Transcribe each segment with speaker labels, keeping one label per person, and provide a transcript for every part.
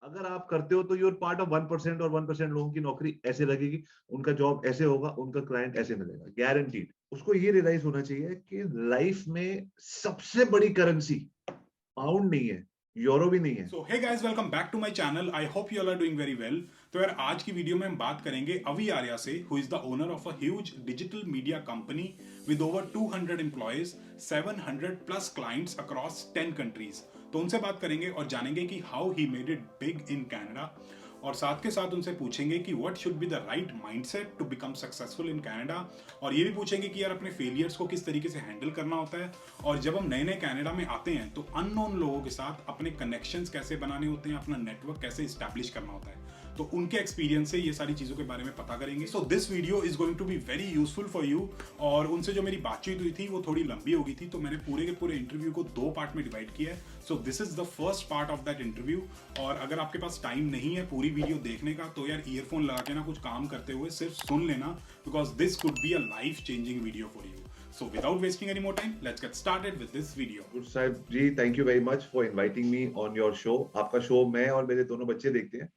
Speaker 1: अगर आप करते हो तो यूर पार्ट ऑफ 1% और 1% लोगों की नौकरी ऐसे लगेगी, उनका जॉब ऐसे होगा, उनका क्लाइंट ऐसे मिलेगा, गारंटीड। उसको ये रियलाइज होना चाहिए कि लाइफ में सबसे बड़ी करेंसी पाउंड नहीं है, यूरो भी नहीं है।
Speaker 2: So hey guys, welcome back to my channel. I hope you all are doing very well. तो यार, आज की वीडियो में हम बात करेंगे अवी आर्या से, who is the owner of a huge digital media company with over 200 employees, 700 plus clients across 10 countries. तो उनसे बात करेंगे और जानेंगे कि how he made it big in Canada, और साथ के साथ उनसे पूछेंगे कि what should be the right mindset to become successful in Canada, और ये भी पूछेंगे कि यार अपने फेलियर्स को किस तरीके से हैंडल करना होता है, और जब हम नए नए कनाडा में आते हैं तो अननोन लोगों के साथ अपने कनेक्शंस कैसे बनाने होते हैं, अपना नेटवर्क कैसे इस्टेब्लिश करना होता है। तो उनके एक्सपीरियंस से ये सारी चीज़ों के बारे में पता करेंगे। So this video is going to be very useful for you. और उनसे जो मेरी बातचीत हुई थी वो थोड़ी लंबी हो गई थी, तो मैंने पूरे के पूरे इंटरव्यू को 2 पार्ट में डिवाइड किया है। So this is the first part of that interview. और अगर आपके पास टाइम नहीं है पूरी वीडियो देखने का, तो यार ईयरफोन लगा के ना कुछ काम करते हुए सिर्फ सुन लेना, because this could be a life changing video for you. So without wasting any more time, let's get started with this video.
Speaker 1: Good साहिब जी, thank you very much for inviting me on your show. आपका show मैं और मेरे दोनों बच्चे देखते हैं,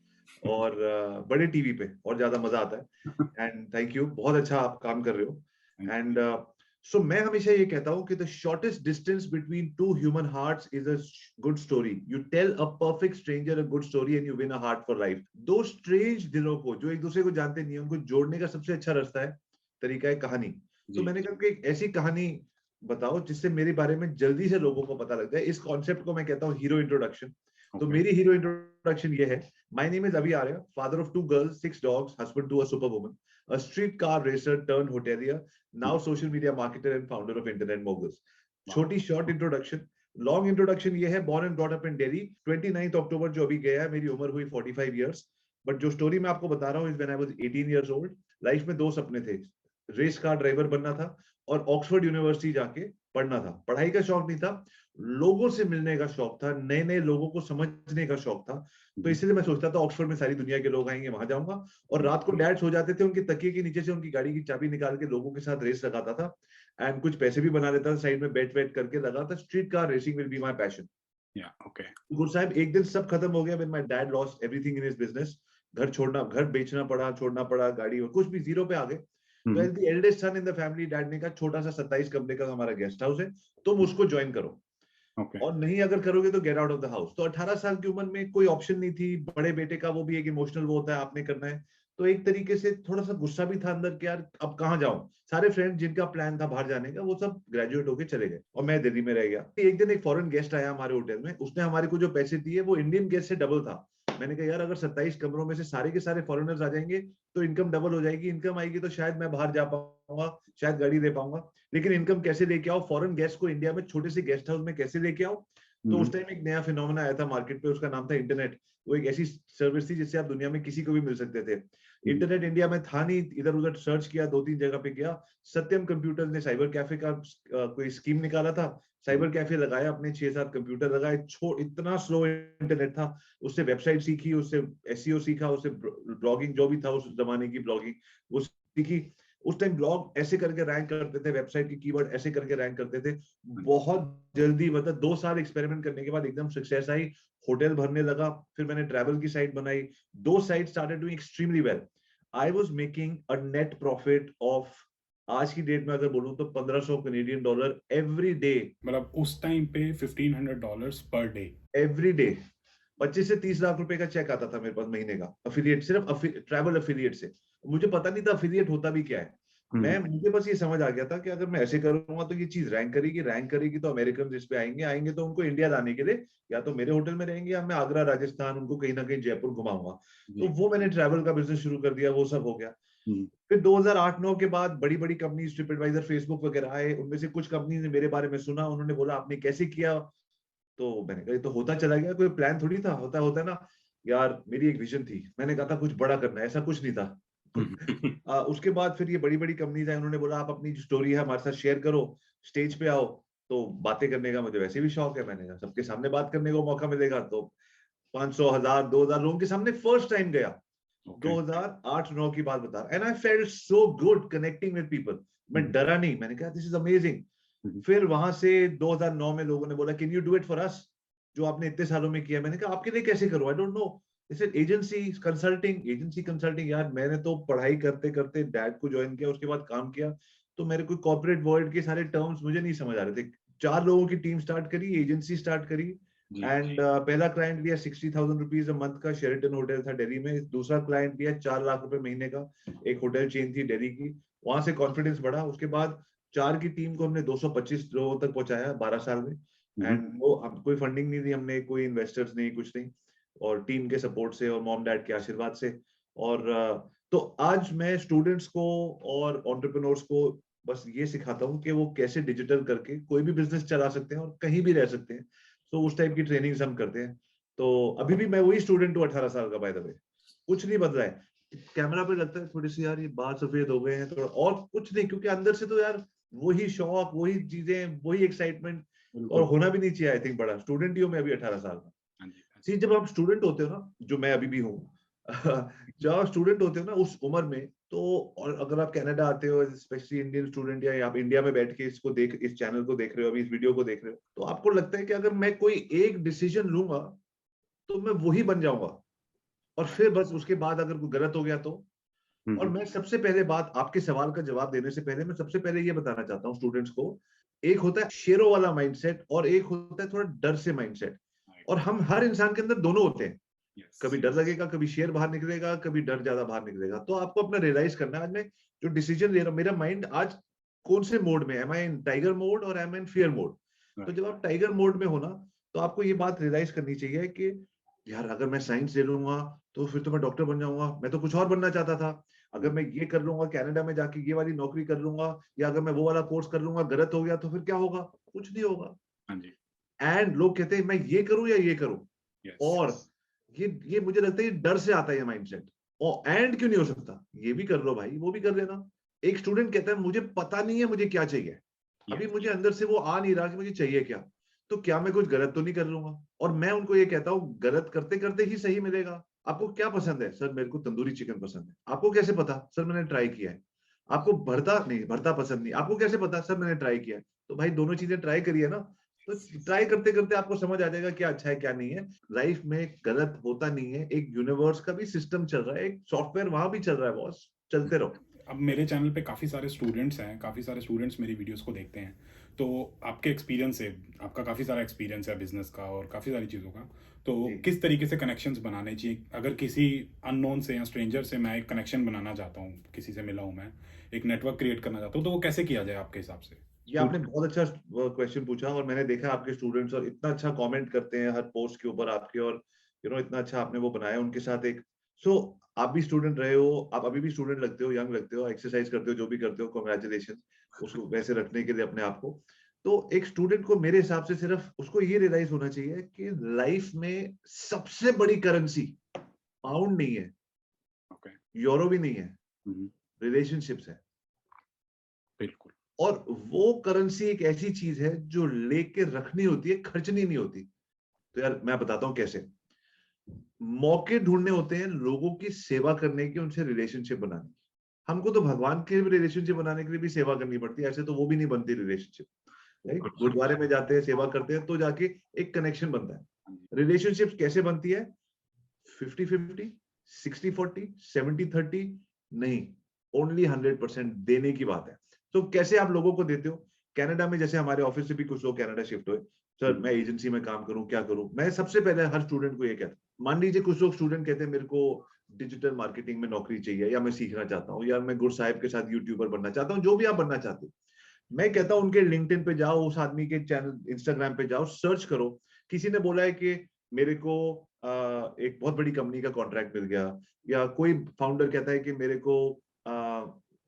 Speaker 1: और बड़े टीवी पे, और ज्यादा मजा आता है। एंड थैंक यू, बहुत अच्छा आप काम कर रहे हो। एंड सो मैं हमेशा ये कहता हूँ कि the shortest distance between two human hearts is a good story. You tell a perfect stranger a good story and you win a heart for life. दो स्ट्रेंज दिलों को जो एक दूसरे को जानते नहीं है, उनको जोड़ने का सबसे अच्छा रास्ता है, तरीका है कहानी। तो मैंने कहा कि एक ऐसी कहानी बताओ जिससे मेरे बारे में जल्दी से लोगों को पता लग जाए। इस कॉन्सेप्ट को मैं कहता हूँ हीरो इंट्रोडक्शन। तो मेरी हीरो इंट्रोडक्शन ये है। My name is Abhi Arya, father of 2 girls, 6 dogs, husband to a super woman, a street car racer turned hotelier, now social media marketer and founder of internet moguls. छोटी short introduction. Long introduction ये है, born and brought up in Delhi, 29 October जो अभी गया है, मेरी उम्र हुई 45 इयर्स। बट जो स्टोरी मैं आपको बता रहा हूँ is when I was 18 years old. Life में 2 सपने थे, रेस कार ड्राइवर बनना था और ऑक्सफोर्ड यूनिवर्सिटी जाके पढ़ना था। पढ़ाई का शौक नहीं था, लोगों से मिलने का शौक था, नए नए लोगों को समझने का शौक था। तो इसलिए मैं सोचता था ऑक्सफोर्ड में सारी दुनिया के लोग आएंगे, वहां जाऊंगा। और रात को डैड सो जाते थे, उनके तकिए के नीचे से उनकी गाड़ी की चाबी निकाल के लोगों के साथ रेस लगाता था, एंड कुछ पैसे भी बना लेता था साइड में, बेट वेट करके लगा था। Street car racing will be my passion. गुरु साहब, एक दिन सब खत्म हो गया when my dad lost everything in his business. घर बेचना पड़ा, छोड़ना पड़ा, गाड़ी और कुछ भी जीरो पे आ गए। तो as the eldest son in the family, dad ने कहा छोटा सा 27 कमरे का हमारा गेस्ट हाउस है, तुम उसको ज्वाइन करो, और नहीं अगर करोगे तो get out of the house. तो 18 साल की उम्र में कोई ऑप्शन नहीं थी। बड़े बेटे का वो भी एक इमोशनल वो होता है, आपने करना है। तो एक तरीके से थोड़ा सा गुस्सा भी था अंदर कि यार अब कहाँ जाऊं। सारे फ्रेंड जिनका प्लान था बाहर जाने का, वो सब ग्रेजुएट होके चले गए और मैं दिल्ली में रह गया। एक दिन एक फॉरेन गेस्ट आया हमारे होटल में, उसने हमारे को जो पैसे दिए वो इंडियन गेस्ट से डबल था। मैंने कहा यार अगर 27 कमरों में से सारे के सारे फॉरेनर्स आ जाएंगे तो इनकम डबल हो जाएगी। इनकम आएगी तो शायद मैं बाहर जा पाऊंगा, शायद गाड़ी दे पाऊंगा, लेकिन इनकम कैसे लेके आओ, फॉरेन गेस्ट को इंडिया में छोटे से गेस्ट हाउस में कैसे लेके आओ। तो उस टाइम एक नया फिनोमेना आया था मार्केट पे, उसका नाम था इंटरनेट। वो एक ऐसी सर्विस थी जिससे आप दुनिया में किसी को भी मिल सकते थे। इंटरनेट इंडिया में था नहीं, इधर उधर सर्च किया, 2-3 जगह पे गया। सत्यम कंप्यूटर्स ने साइबर कैफे का कोई स्कीम निकाला था। साइबर कैफे लगाया, अपने 6-7 कंप्यूटर लगाए। इतना स्लो इंटरनेट था। उससे वेबसाइट सीखी, उससे एसईओ सीखा, उससे ब्लॉगिंग जो भी था उस जमाने की ब्लॉगिंग वो सीखी। उस टाइम ब्लॉग ऐसे करके रैंक करते थे, वेबसाइट की कीवर्ड ऐसे करके रैंक करते थे। बहुत जल्दी, मतलब 2 साल एक्सपेरिमेंट करने के बाद एकदम सक्सेस आई। होटल भरने लगा। फिर मैंने ट्रैवल की साइट बनाई। 2 site started doing extremely well. I was making a net profit of, आज की डेट में अगर बोलूं तो $1500 एवरी डे।
Speaker 2: मतलब उस टाइम पे $1500 पर डे,
Speaker 1: एवरी डे 25 से 30 लाख रुपए का चेक आता था मेरे पास महीने का, अफिलिएट, सिर्फ ट्रैवल अफिलिएट से। मुझे पता नहीं था अफिलिएट होता भी क्या है। मुझे बस ये समझ आ गया था कि अगर मैं ऐसे करूंगा तो ये चीज रैंक करेगी तो अमेरिकन इस पे आएंगे तो उनको इंडिया लाने के लिए या तो मेरे होटल में रहेंगे, या मैं आगरा, राजस्थान, उनको कहीं ना कहीं जयपुर घुमाऊंगा। तो वो मैंने ट्रैवल का बिजनेस शुरू कर दिया, वो सब हो गया। फिर 2008-9 के बाद बड़ी बड़ी कंपनीज, ट्रिपएडवाइजर, फेसबुक वगैरह आए। उनमें से कुछ कंपनी ने मेरे बारे में सुना, उन्होंने बोला आपने कैसे किया। तो मैंने कहा ये तो होता चला गया, कोई प्लान थोड़ी था, होता होता है ना यार। मेरी एक विजन थी, मैंने कहा था कुछ बड़ा करना है, ऐसा कुछ नहीं था। उसके बाद फिर ये बड़ी बड़ी कंपनीज आई, उन्होंने बोला आप अपनी जो स्टोरी है हमारे साथ शेयर करो, स्टेज पे आओ। तो बातें करने का मुझे वैसे भी शौक है, मैंने कहा सबके सामने बात करने को मौका मिलेगा। तो 500, 1000, 2000 लोगों के सामने फर्स्ट टाइम गया। 2008-9 की बात बता रहा, and I felt so good connecting with people. मैं डरा नहीं, मैंने कहा दिस इज अमेजिंग। फिर वहां से 2009 में लोगों ने बोला can you do it for us, जो आपने इतने सालों में किया। मैंने कहा आपके लिए कैसे करूं, आई डोंट नो। जैसे एजेंसी कंसल्टिंग यार, मैंने तो पढ़ाई करते करते डैड को ज्वाइन किया, उसके बाद काम किया, तो मेरे को कॉर्पोरेट वर्ल्ड के सारे टर्म्स मुझे नहीं समझ आ रहे थे। 4 लोगों की टीम स्टार्ट करी, एजेंसी स्टार्ट करी,
Speaker 2: जी।
Speaker 1: एंड पहला क्लाइंट लिया 60,000 रुपीज अ मंथ का, शेरेटन होटल था दिल्ली में। दूसरा क्लाइंट लिया 4 लाख रुपए महीने का, एक होटल चेन थी दिल्ली की। वहां से कॉन्फिडेंस बढ़ा, उसके बाद 4 की टीम को हमने 225 लोगों तक पहुंचाया 12 साल में। एंड वो अब कोई फंडिंग नहीं दी हमने, कोई इन्वेस्टर्स नहीं, कुछ नहीं, और टीम के सपोर्ट से और मॉम डैड के आशीर्वाद से। और तो आज मैं स्टूडेंट्स को और एंटरप्रेन्योर्स को बस ये सिखाता हूँ कि वो कैसे डिजिटल करके कोई भी बिजनेस चला सकते हैं और कहीं भी रह सकते हैं। तो उस टाइप की ट्रेनिंग्स हम करते हैं। तो अभी भी मैं वही स्टूडेंट हूँ 18 साल का, बाय द वे, कुछ नहीं बदला है। कैमरा पे लगता है थोड़ी सी यार ये बाल सफेद हो गए हैं थोड़ा, और कुछ नहीं, क्योंकि अंदर से तो यार वही शौक, वही चीजें, वही एक्साइटमेंट। और
Speaker 2: बिल्कुल।
Speaker 1: होना भी नहीं चाहिए, आई थिंक बड़ा स्टूडेंट ही हूँ मैं अभी 18 साल का।
Speaker 2: हाँ जी।
Speaker 1: सी, जब आप स्टूडेंट होते हो ना, जो मैं अभी भी हूँ जब आप स्टूडेंट होते हो ना उस उम्र में, तो और अगर आप कनाडा आते हो, स्पेशली इंडियन स्टूडेंट, या आप इंडिया में बैठ के इसको देख, इस चैनल को देख रहे हो, अभी इस वीडियो को देख रहे हो, तो आपको लगता है कि अगर मैं कोई एक डिसीजन लूंगा तो मैं वही बन जाऊंगा, और फिर बस उसके बाद अगर कोई गलत हो गया तो। और मैं सबसे पहले बात, आपके सवाल का जवाब देने से पहले मैं सबसे पहले ये बताना चाहता हूँ स्टूडेंट्स को, एक होता है शेरों वाला माइंडसेट और एक होता है थोड़ा डर से माइंडसेट। और हम, हर इंसान के अंदर दोनों होते हैं। कभी डर लगेगा, कभी शेर बाहर निकलेगा, कभी डर ज्यादा बाहर निकलेगा। तो आपको अपना रियलाइज करना है, आज मैं जो डिसीजन ले रहा हूँ, मेरा माइंड आज कौन से मोड में, am I in tiger mode और am I in fear mode. तो जब आप टाइगर मोड में हो ना, तो आपको ये बात रियलाइज करनी चाहिए कि यार अगर मैं साइंस ले लूंगा तो फिर तो मैं डॉक्टर बन जाऊंगा, मैं तो कुछ और बनना चाहता था। अगर मैं ये कर लूंगा, कनाडा में जाके ये वाली नौकरी कर लूंगा, या अगर मैं वो वाला कोर्स कर लूंगा, गलत हो गया तो फिर क्या होगा? कुछ नहीं होगा।
Speaker 2: हाँ जी।
Speaker 1: एंड लोग कहते हैं मैं ये करूं या ये करूं।
Speaker 2: यस।
Speaker 1: और ये मुझे लगता है ये डर से आता है ये माइंडसेट। और एंड क्यों नहीं हो सकता? ये भी कर लो भाई, वो भी कर लेना। एक स्टूडेंट कहता है मुझे पता नहीं है मुझे क्या चाहिए, अभी मुझे अंदर से वो आ नहीं रहा कि मुझे चाहिए क्या, तो क्या मैं कुछ गलत तो नहीं कर लूंगा? और मैं उनको ये कहता हूँ गलत करते करते ही सही मिलेगा। आपको क्या पसंद है? सर मेरे को तंदूरी चिकन पसंद है। आपको कैसे पता? सर मैंने ट्राई किया है। आपको भरता नहीं, भरता पसंद नहीं, आपको कैसे पता? सर मैंने ट्राई किया है। तो भाई दोनों चीजें ट्राई करिए ना। तो ट्राई करते करते आपको समझ आ जाएगा क्या अच्छा है क्या नहीं है। लाइफ में गलत होता नहीं है, एक यूनिवर्स का भी सिस्टम चल रहा है, एक सॉफ्टवेयर वहां भी चल रहा है बॉस, चलते रहो।
Speaker 2: अब मेरे चैनल पे काफ़ी सारे स्टूडेंट्स हैं, काफ़ी सारे स्टूडेंट्स मेरी वीडियोस को देखते हैं। तो आपके एक्सपीरियंस से, आपका काफ़ी सारा एक्सपीरियंस है बिजनेस का और काफ़ी सारी चीज़ों का, तो
Speaker 1: जी।
Speaker 2: किस तरीके से कनेक्शंस बनाने चाहिए? अगर किसी अननोन से या स्ट्रेंजर से मैं एक कनेक्शन बनाना चाहता हूँ, किसी से मिला हूँ मैं, एक नेटवर्क क्रिएट करना चाहता हूँ, तो वो कैसे किया जाए आपके हिसाब से?
Speaker 1: ये आपने बहुत अच्छा क्वेश्चन पूछा, और मैंने देखा आपके स्टूडेंट्स और इतना अच्छा कमेंट करते हैं हर पोस्ट के ऊपर आपके, और इतना अच्छा आपने वो बनाया उनके साथ एक। सो आप भी स्टूडेंट रहे हो, आप अभी भी स्टूडेंट लगते हो, यंग लगते हो, एक्सरसाइज करते हो, जो भी करते हो, कॉन्ग्रेचुलेशन उसको वैसे रखने के लिए अपने आप को। तो एक स्टूडेंट को मेरे हिसाब से सिर्फ उसको ये रियलाइज होना चाहिए कि लाइफ में सबसे बड़ी करेंसी पाउंड नहीं है,
Speaker 2: ओके।
Speaker 1: यूरो भी नहीं है, रिलेशनशिप्स है।
Speaker 2: बिल्कुल।
Speaker 1: और वो करेंसी एक ऐसी चीज है जो लेके रखनी होती है, खर्चनी नहीं होती। तो यार मैं बताता हूँ कैसे। मौके ढूंढने होते हैं लोगों की सेवा करने की, उनसे रिलेशनशिप बनाने की। हमको तो भगवान के रिलेशनशिप बनाने के लिए भी सेवा करनी पड़ती है, ऐसे तो वो भी नहीं बनती रिलेशनशिप। राइट, गुरुद्वारे में जाते हैं, सेवा करते हैं, तो जाके एक कनेक्शन बनता है। रिलेशनशिप कैसे बनती है? 50-50, 60-40, 70-30 नहीं, ओनली 100% देने की बात है। तो कैसे आप लोगों को देते हो? कनाडा में जैसे हमारे ऑफिस से भी कुछ लोग कनाडा शिफ्ट हुए, सर मैं एजेंसी में काम करूं, क्या करूं? मैं सबसे पहले हर स्टूडेंट को ये कहता हूं, मान लीजिए कुछ लोग स्टूडेंट कहते हैं मेरे को डिजिटल मार्केटिंग में नौकरी चाहिए, या मैं सीखना चाहता हूँ, या मैं गुरु साहिब के साथ यूट्यूबर बनना चाहता हूँ, जो भी आप बनना चाहते हो। मैं कहता हूं उनके लिंक्डइन पे जाओ, उस आदमी के चैनल इंस्टाग्राम पे जाओ, सर्च करो। किसी ने बोला है कि मेरे को एक बहुत बड़ी कंपनी का कॉन्ट्रैक्ट मिल गया, या कोई फाउंडर कहता है कि मेरे को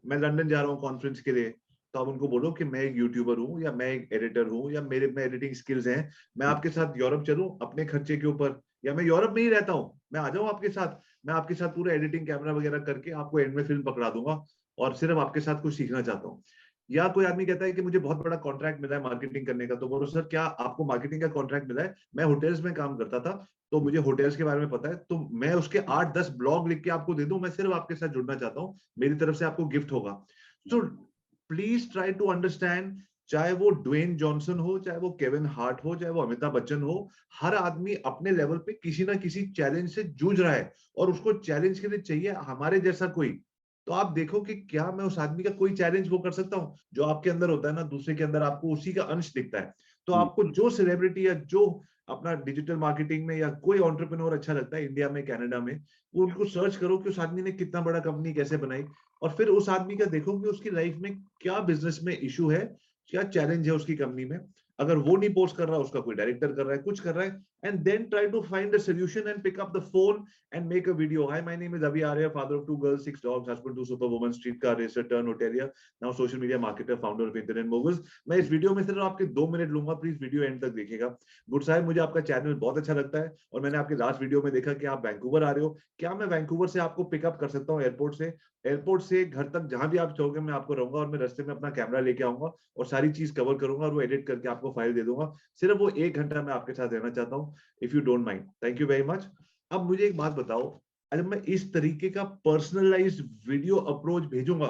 Speaker 1: मैं लंदन जा रहा हूँ कॉन्फ्रेंस के लिए, तो आप उनको बोलो कि मैं एक यूट्यूबर हूँ, या मैं एक एडिटर हूँ, या मेरे में एडिटिंग स्किल्स हैं, मैं आपके साथ यूरोप चलूं अपने खर्चे के ऊपर, या मैं यूरोप में ही रहता हूँ, मैं आ जाऊँ आपके साथ, मैं आपके साथ पूरा एडिटिंग कैमरा वगैरह करके आपको एंड में फिल्म पकड़ा दूंगा, और सिर्फ आपके साथ कुछ सीखना चाहता हूँ। या कोई आदमी कहता है कि मुझे बहुत बड़ा कॉन्ट्रैक्ट मिला है मार्केटिंग करने का, तो बोलो सर क्या आपको मार्केटिंग का कॉन्ट्रैक्ट मिला है? मैं होटल्स में काम करता था, तो मुझे होटल्स के बारे में पता है, तो मैं उसके 8-10 ब्लॉग लिख के आपको दे दूं, मैं सिर्फ आपके साथ जुड़ना चाहता हूँ, मेरी तरफ से आपको गिफ्ट होगा। So please try to understand, चाहे वो ड्वेन जॉनसन हो, चाहे वो केविन हार्ट हो, चाहे वो अमिताभ बच्चन हो, हर आदमी अपने लेवल पे किसी ना किसी चैलेंज से जूझ रहा है और उसको चैलेंज के लिए चाहिए हमारे जैसा कोई। तो आप देखो कि क्या मैं उस आदमी का कोई चैलेंज वो कर सकता हूँ? जो आपके अंदर होता है ना, दूसरे के अंदर आपको उसी का अंश दिखता है। तो आपको जो सेलिब्रिटी या जो अपना डिजिटल मार्केटिंग में या कोई एंटरप्रेन्योर अच्छा लगता है इंडिया में, कनाडा में, वो उनको सर्च करो कि उस आदमी ने कितना बड़ा कंपनी कैसे बनाई, और फिर उस आदमी का देखो कि उसकी लाइफ में क्या बिजनेस में इशू है, क्या चैलेंज है उसकी कंपनी में। अगर वो नहीं पोस्ट कर रहा, उसका कोई डायरेक्टर कर रहा है, कुछ कर रहा है, and then try to find a solution and pick up the phone and make a video. Hi, my name is Avi Arya, father of 2 girls, 6 dogs, husband to superwoman, streetcar racer, turn hotelier, now social media marketer, founder of Internet Moguls. मैं इस video में सिर्फ आपके 2 minute लूंगा, please video and तक देखिएगा। Good साहब, मुझे आपका चैनल बहुत अच्छा लगता है और मैंने आपके लास्ट वीडियो में देखा कि आप वैंकूवर आ रहे हो। क्या मैं वैंकूवर से आपको पिकअप कर सकता हूँ एयरपोर्ट से घर तक, जहां भी आप चाहोगे मैं आपको रहूंगा, और मैं रास्ते में अपना कैमरा लेके आऊंगा और सारी चीज कवर करूंगा और वो एडिट करके आपको फाइल दे दूंगा। सिर्फ वो 1 घंटा मैं आपके साथ रहना चाहता हूँ, if you don't mind. Thank you very much. अब मुझे एक बात बताओ, अगर मैं इस तरीके का पर्सनलाइज्ड वीडियो अप्रोच भेजूंगा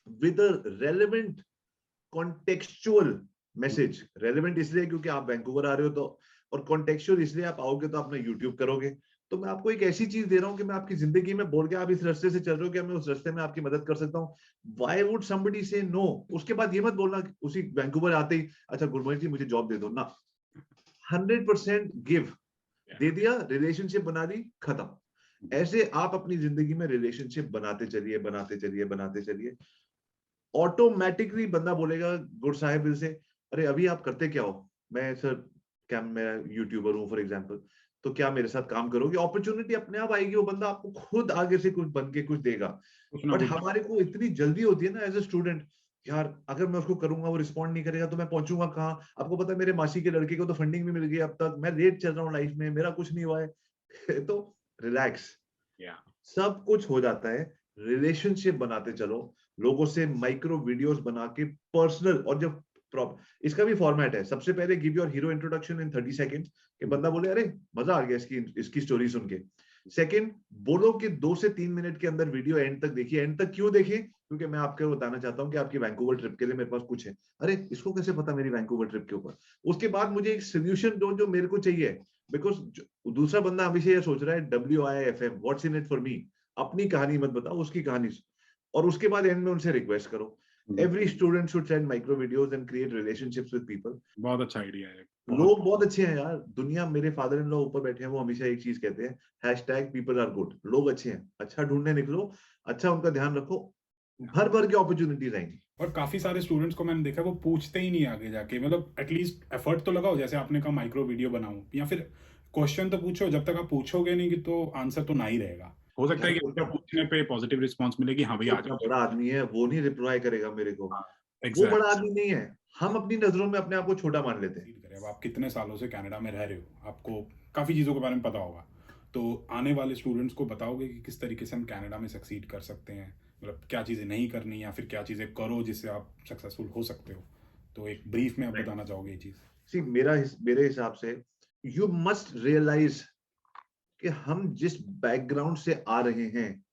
Speaker 1: with a relevant contextual message, relevant इसलिए क्योंकि आप वैंकूवर आ रहे हो, तो और कॉन्टेक्चुअल इसलिए आप आओगे तो अपना यूट्यूब करोगे, तो मैं आपको एक ऐसी चीज दे रहा हूं कि मैं आपकी जिंदगी में बोल के आप इस रास्ते से चल रहे हो, क्या मैं उस रास्ते में आपकी मदद कर सकता हूँ? व्हाई वुड समबडी से नो? उसके बाद ये मत बोलना उसी वैंकूवर आते ही, अच्छा गुरमीत जी मुझे जॉब दे दो ना। 100% गिव, दे दिया, रिलेशनशिप बना दी, खत्म। ऐसे आप अपनी जिंदगी में रिलेशनशिप बनाते चलिए, बनाते चलिए, बनाते चलिए। ऑटोमेटिकली बंदा बोलेगा गुड साहिब दिल से, अरे अभी आप करते क्या हो? मैं सर, क्या मैं यूट्यूबर हूँ फॉर एग्जांपल, तो क्या मेरे साथ काम करोगे? अपॉर्चुनिटी अपने आप आएगी, वो बंदा आपको खुद आगे से कुछ बन के कुछ देगा। बट हमारे को इतनी जल्दी होती है ना एज ए स्टूडेंट, यार अगर मैं उसको करूंगा वो रिस्पॉन्ड नहीं करेगा तो मैं पहुंचूंगा कहाँ? आपको पता है मेरे मासी के लड़के को तो फंडिंग भी मिल गई, अब तक मैं लेट चल रहा हूँ लाइफ में, मेरा कुछ नहीं हुआ है। तो रिलैक्स, सब कुछ हो जाता है। रिलेशनशिप बनाते चलो, लोगों से माइक्रो वीडियोस बना के पर्सनल, और जब इसका भी फॉर्मेट है, सबसे पहले give your hero introduction in 30 seconds, कि बंदा बोले अरे मजा आ गया इसकी स्टोरी सुन के। सेकंड, बोलो कि 2 से 3 मिनट के अंदर वीडियो एंड तक देखिए। एंड तक क्यों देखिए? क्योंकि मैं आपको बताना चाहता हूं कि आपकी वैंकूवर ट्रिप के लिए मेरे पास कुछ है। अरे इसको कैसे पता मेरी वैंकूवर ट्रिप के ऊपर? उसके बाद मुझे एक सोल्यूशन दो जो मेरे को चाहिए, बिकॉज दूसरा बंदा हमेशा ये सोच रहा है WIFM, what's in it for me. अपनी कहानी मत बताओ, उसकी कहानी। और उसके बाद एंड में उनसे रिक्वेस्ट करो, every student should send micro videos and create relationships with people.
Speaker 2: बहुत अच्छा आइडिया है।
Speaker 1: लोग बहुत अच्छे हैं यार दुनिया। मेरे फादर इन लॉ ऊपर बैठे हैं, वो हमेशा एक चीज कहते हैं, हैशटैग पीपल आर गुड। लोग अच्छे हैं, अच्छा ढूंढने निकलो, अच्छा उनका ध्यान रखो, भर भर के अपॉर्चुनिटीज आएंगी।
Speaker 2: और काफी सारे स्टूडेंट्स को मैंने देखा वो पूछते ही नहीं आगे जाके, मतलब एटलीस्ट एफर्ट तो लगाओ, जैसे आपने कहा माइक्रो वीडियो बनाओ, या फिर क्वेश्चन तो पूछो। जब तक आप पूछोगे नहीं कि तो आंसर तो ना ही रहेगा। हो सकता है कि उनका पूछने पे पॉजिटिव रिस्पांस मिलेगी, हाँ भैया आ जाओ।
Speaker 1: बड़ा आदमी है, वो नहीं रिप्लाई करेगा मेरे को।
Speaker 2: हाँ,
Speaker 1: वो बड़ा आदमी नहीं है। हम अपनी नजरों में अपने आप को छोटा मान लेते हैं।
Speaker 2: अब आप कितने सालों से कनाडा में रह रहे हो, आपको काफ़ी चीज़ों के बारे में पता होगा, तो आने वाले स्टूडेंट्स को बताओगे कि किस तरीके से हम कनाडा में सक्सीड कर सकते हैं, मतलब क्या चीज़ें नहीं करनी या फिर क्या चीज़ें करो जिससे आप सक्सेसफुल हो सकते हो। तो एक ब्रीफ में आप बताना चाहोगे ये चीज़?
Speaker 1: सी मेरे हिसाब से यू मस्ट रियलाइज कि हम जिस बैकग्राउंड से आ रहे हैं,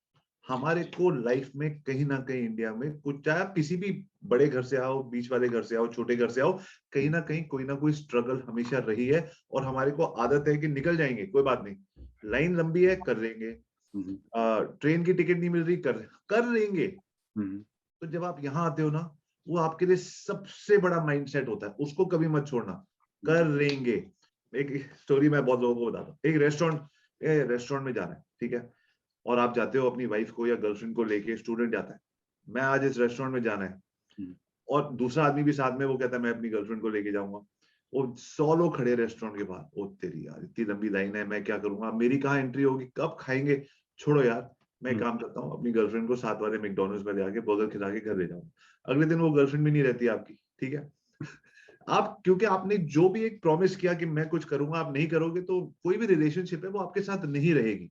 Speaker 1: हमारे को लाइफ में कहीं ना कहीं इंडिया में कुछ, चाहे आप किसी भी बड़े घर से आओ, बीच वाले घर से आओ, छोटे घर से आओ, कहीं ना कहीं कोई ना कोई स्ट्रगल हमेशा रही है। और हमारे को आदत है कि निकल जाएंगे, कोई बात नहीं, लाइन लंबी है, कर लेंगे। ट्रेन की टिकट नहीं मिल रही, कर लेंगे। तो जब आप यहाँ आते हो ना, वो आपके लिए सबसे बड़ा माइंडसेट होता है, उसको कभी मत छोड़ना, कर लेंगे। एक स्टोरी मैं बहुत लोगों को बताता हूँ। एक रेस्टोरेंट में जाना है, ठीक है, और आप जाते हो अपनी वाइफ को या गर्लफ्रेंड को लेके, स्टूडेंट जाता है, मैं आज इस रेस्टोरेंट में जाना है, और दूसरा आदमी भी साथ में, वो कहता है मैं अपनी गर्लफ्रेंड को लेके जाऊंगा। वो 100 लोग खड़े रेस्टोरेंट के बाहर, ओ तेरी यार इतनी लंबी लाइन है, मैं क्या करूंगा, मेरी कहाँ एंट्री होगी, कब खाएंगे? छोड़ो यार, मैं काम करता हूँ, अपनी गर्लफ्रेंड को साथ वाले मैकडोनल्ड्स में ले आके बर्गर खिला के घर ले जाऊंगा। अगले दिन वो गर्लफ्रेंड भी नहीं रहती आपकी, ठीक है। आप, क्योंकि आपने जो भी एक प्रॉमिस किया कि मैं कुछ करूंगा, आप नहीं करोगे, तो कोई भी रिलेशनशिप है वो आपके साथ नहीं रहेगी।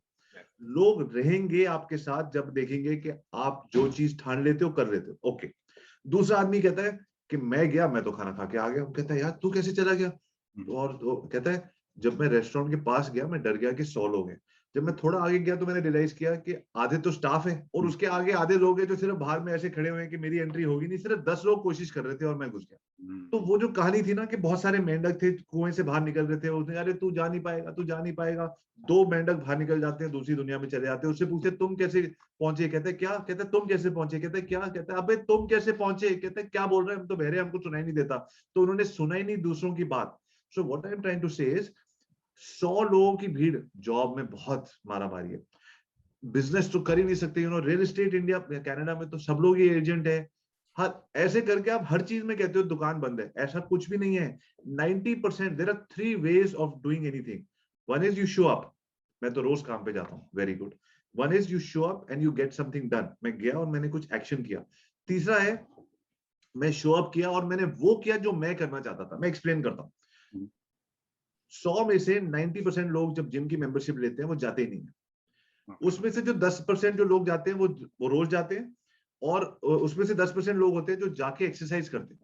Speaker 1: लोग रहेंगे आपके साथ जब देखेंगे कि आप जो चीज ठान लेते हो, कर लेते हो। ओके, दूसरा आदमी कहता है कि मैं गया, मैं तो खाना खा के आ गया। वो कहता है यार तू कैसे चला गया? और तो कहता है जब मैं रेस्टोरेंट के पास गया, मैं डर गया कि 100 लोग हैं। जब मैं थोड़ा आगे गया तो मैंने रियलाइज किया कि आधे तो स्टाफ है और उसके आगे आधे लोग हैं जो सिर्फ बाहर में ऐसे खड़े हुए हैं कि मेरी एंट्री होगी नहीं, सिर्फ 10 लोग कोशिश कर रहे थे और मैं घुस गया। तो वो जो कहानी थी ना कि बहुत सारे मेंढक थे कुएं से बाहर निकल रहे थे, उसने अरे तू जा नहीं पाएगा, तू जा नहीं पाएगा। 2 मेंढक बाहर निकल जाते हैं, दूसरी दुनिया में चले जाते हैं, उससे पूछते तुम कैसे पहुंचे, कहते क्या, कहते तुम कैसे पहुंचे, कहते क्या, कहते अबे तुम कैसे पहुंचे, कहते क्या बोल रहे हैं, हम तो बहरे, हमको सुनाई नहीं देता। तो उन्होंने सुना ही नहीं दूसरों की बात। So what I am trying to say is 100 लोगों की भीड़ जॉब में बहुत मारा मारी है। बिजनेस तो कर ही नहीं सकते, रियल एस्टेट इंडिया कनाडा में तो सब लोग ही एजेंट है। हर ऐसे करके आप हर चीज में कहते हो दुकान बंद है, ऐसा कुछ भी नहीं है। 90% there are 3 ways of doing anything. One is you show up, मैं तो रोज काम पे जाता हूँ, very good. One is you show up and you get something done, मैं गया और मैंने कुछ एक्शन किया। तीसरा है मैं शो अप किया और मैंने वो किया जो मैं करना चाहता था। मैं एक्सप्लेन करता हूँ। 100 में से 90% लोग जब जिम की मेंबरशिप लेते हैं वो जाते ही नहीं है। उसमें से जो 10% जो लोग जाते हैं वो रोज जाते हैं, और उसमें से 10% लोग होते हैं जो जाके एक्सरसाइज करते हैं,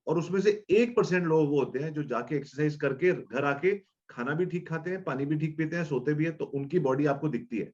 Speaker 1: और उसमें से 1% लोग वो होते हैं जो जाके एक्सरसाइज करके घर आके खाना भी ठीक खाते हैं, पानी भी ठीक पीते हैं, सोते भी है, तो उनकी बॉडी आपको दिखती है।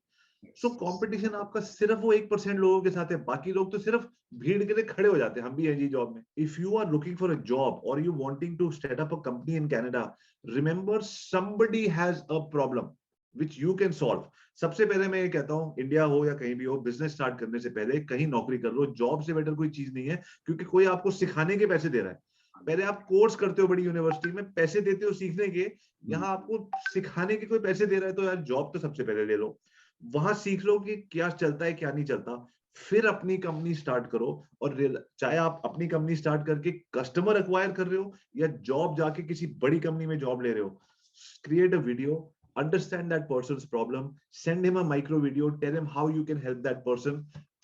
Speaker 1: सो कंपटीशन आपका सिर्फ वो 1% लोगों के साथ है, बाकी लोग तो सिर्फ भीड़ के लिए खड़े हो जाते हैं। हम भी हैं जी जॉब में। If you are looking for a job और you wanting to set up a company in Canada, remember somebody has a problem which you can solve. सबसे पहले मैं ये कहता हूँ, इंडिया हो या कहीं भी हो, बिजनेस स्टार्ट करने से पहले कहीं नौकरी कर लो। जॉब से बेटर कोई चीज नहीं है, क्योंकि कोई आपको सिखाने के पैसे दे रहा है। पहले आप कोर्स करते हो बड़ी यूनिवर्सिटी में, पैसे देते हो सीखने के, यहाँ आपको सिखाने के कोई पैसे दे रहा है, तो यार जॉब तो सबसे पहले ले लो। वहां सीख लो कि क्या चलता है क्या नहीं चलता, फिर अपनी कंपनी स्टार्ट करो। और चाहे आप अपनी कंपनी स्टार्ट करके कस्टमर एक्वायर कर रहे हो या जॉब जाके किसी बड़ी कंपनी में जॉब ले रहे हो, create a video, understand that person's problem, send him a micro video, tell him how you can help that person.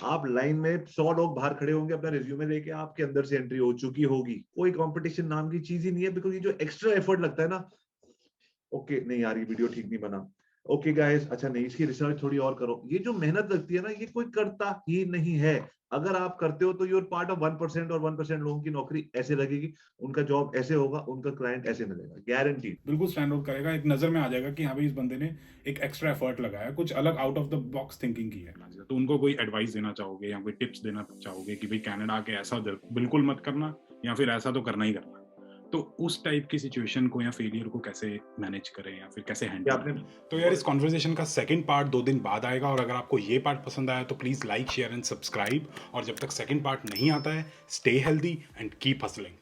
Speaker 1: आप लाइन में 100 लोग बाहर खड़े होंगे अपना रिज्यूमे लेके, आपके अंदर से एंट्री हो चुकी होगी। कोई कंपटीशन नाम की चीज ही नहीं है, बिकॉज ये जो एक्स्ट्रा एफर्ट लगता है ना, ओके नहीं यार ये वीडियो ठीक नहीं बना, ओके गाइस अच्छा नहीं इसकी रिसर्च थोड़ी और करो, ये जो मेहनत लगती है ना, ये कोई करता ही नहीं है। अगर आप करते हो तो यूर पार्ट ऑफ 1%, और 1% लोगों की नौकरी ऐसे लगेगी, उनका जॉब ऐसे होगा, उनका क्लाइंट ऐसे मिलेगा, गारंटी।
Speaker 2: बिल्कुल स्टैंड आउट करेगा, एक नजर में आ जाएगा कि हाँ भाई इस बंदे ने एक एक्स्ट्रा एफर्ट लगाया, कुछ अलग out of the box thinking की है।
Speaker 3: तो उनको कोई एडवाइस देना चाहोगे या कोई टिप्स देना चाहोगे कि भाई कनाडा आके ऐसा बिल्कुल मत करना, या फिर ऐसा तो करना ही करना, तो उस टाइप की सिचुएशन को या फेलियर को कैसे मैनेज करें या फिर कैसे हैंडल करें?
Speaker 2: तो यार इस कॉन्वर्सेशन का सेकंड पार्ट 2 दिन बाद आएगा, और अगर आपको ये पार्ट पसंद आया तो please like share and subscribe, और जब तक सेकंड पार्ट नहीं आता है, stay healthy and keep hustling.